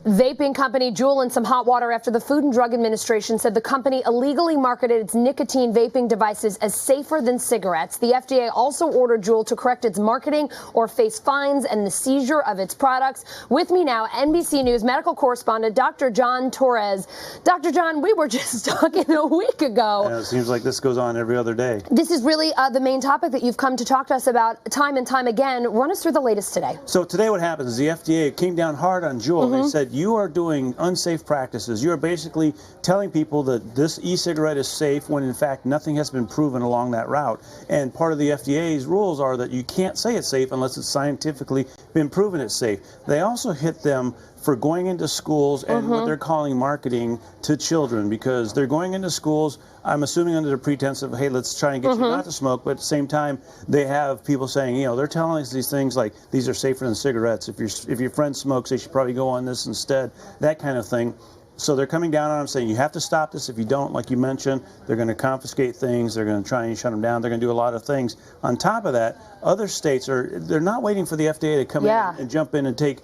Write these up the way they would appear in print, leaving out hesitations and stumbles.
Vaping company Juul in some hot water after the Food and Drug Administration said the company illegally marketed its nicotine vaping devices as safer than cigarettes. The FDA also ordered Juul to correct its marketing or face fines and the seizure of its products. With me now, NBC News medical correspondent Dr. John Torres. Dr. John, we were just talking a week ago. Yeah, it seems like this goes on every other day. This is really the main topic that you've come to talk to us about time and time again. Run us through the latest today. So today what happens is the FDA came down hard on Juul. They said, you are doing unsafe practices. You are basically telling people that this e-cigarette is safe when in fact nothing has been proven along that route. And part of the FDA's rules are that you can't say it's safe unless it's scientifically been proven it's safe. They also hit them for going into schools and what they're calling marketing to children, because they're going into schools, I'm assuming under the pretense of, hey, let's try and get you not to smoke, but at the same time, they have people saying, you know, they're telling us these things like, these are safer than cigarettes. If your friend smokes, they should probably go on this instead, that kind of thing. So they're coming down on them saying, you have to stop this. If you don't, like you mentioned, they're going to confiscate things. They're going to try and shut them down. They're going to do a lot of things. On top of that, other states they're not waiting for the FDA to come in and jump in and take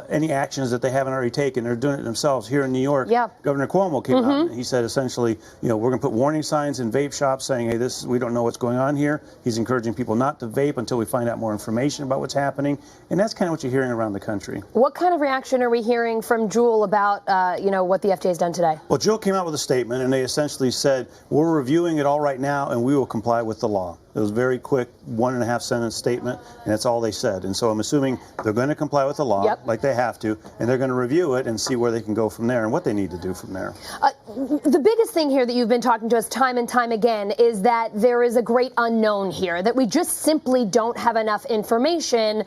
any actions that they haven't already taken. They're doing it themselves. Here in New York, Governor Cuomo came out and he said essentially, you know, we're going to put warning signs in vape shops saying, hey, we don't know what's going on here. He's encouraging people not to vape until we find out more information about what's happening. And that's kind of what you're hearing around the country. What kind of reaction are we hearing from Juul about, you know, what the FDA has done today? Well, Juul came out with a statement, and they essentially said, we're reviewing it all right now, and we will comply with the law. It was a very quick 1.5 sentence statement, and that's all they said. And so I'm assuming they're going to comply with the law, like they have to, and they're going to review it and see where they can go from there and what they need to do from there. The biggest thing here that you've been talking to us time and time again is that there is a great unknown here, that we just simply don't have enough information.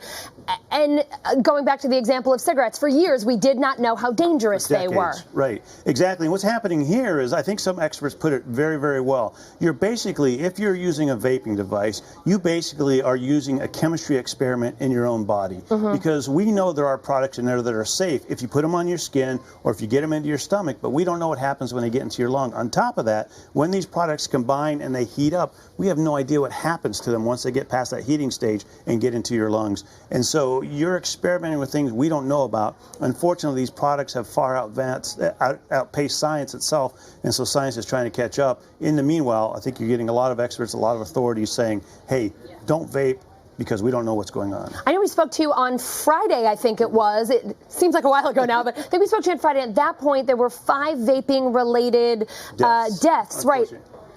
And going back to the example of cigarettes, for years we did not know how dangerous they were. Right, exactly. And what's happening here is, I think some experts put it very, very well. You're basically, if you're using a vaping device, you basically are using a chemistry experiment in your own body, because we know there are products in there that are safe if you put them on your skin or if you get them into your stomach, but we don't know what happens when they get into your lung. On top of that, when these products combine and they heat up, we have no idea what happens to them once they get past that heating stage and get into your lungs. And so you're experimenting with things we don't know about. Unfortunately, these products have far outpaced science itself, and so science is trying to catch up. In the meanwhile, I think you're getting a lot of experts, a lot of authorities saying, hey, don't vape, because we don't know what's going on. I know we spoke to you on Friday, I think it was. It seems like a while ago now, but I think we spoke to you on Friday. At that point, there were 5 vaping-related deaths, right?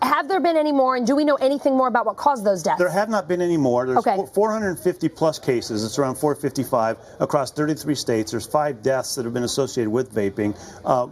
Have there been any more, and do we know anything more about what caused those deaths? There have not been any more. There's 450 plus cases. It's around 455 across 33 states. There's 5 deaths that have been associated with vaping.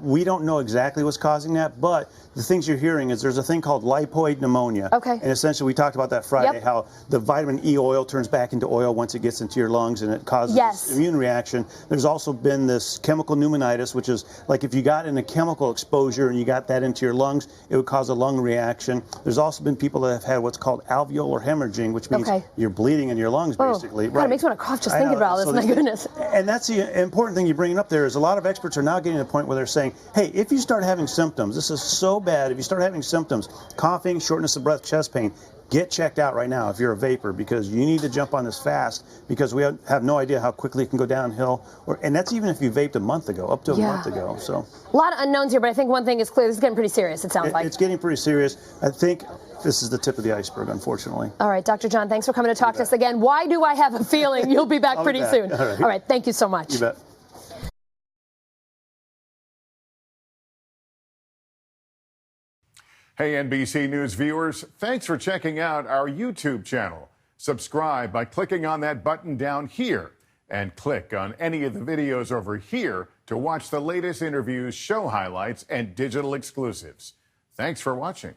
We don't know exactly what's causing that, but the things you're hearing is there's a thing called lipoid pneumonia. And essentially, we talked about that Friday, how the vitamin E oil turns back into oil once it gets into your lungs, and it causes this immune reaction. There's also been this chemical pneumonitis, which is like if you got in a chemical exposure and you got that into your lungs, it would cause a lung reaction. There's also been people that have had what's called alveolar hemorrhaging, which means you're bleeding in your lungs, basically. God, it makes me want to cough just thinking about all this, my goodness. And that's the important thing you're bringing up there, is a lot of experts are now getting to the point where they're saying, hey, if you start having symptoms, this is so bad, if you start having symptoms, coughing, shortness of breath, chest pain, get checked out right now if you're a vapor, because you need to jump on this fast, because we have no idea how quickly it can go downhill. And that's even if you vaped a month ago, up to a month ago. So a lot of unknowns here, but I think one thing is clear. This is getting pretty serious, it sounds like. It's getting pretty serious. I think this is the tip of the iceberg, unfortunately. All right, Dr. John, thanks for coming to talk to us again. Why do I have a feeling you'll be back pretty soon? All right, thank you so much. You bet. Hey, NBC News viewers, thanks for checking out our YouTube channel. Subscribe by clicking on that button down here, and click on any of the videos over here to watch the latest interviews, show highlights, and digital exclusives. Thanks for watching.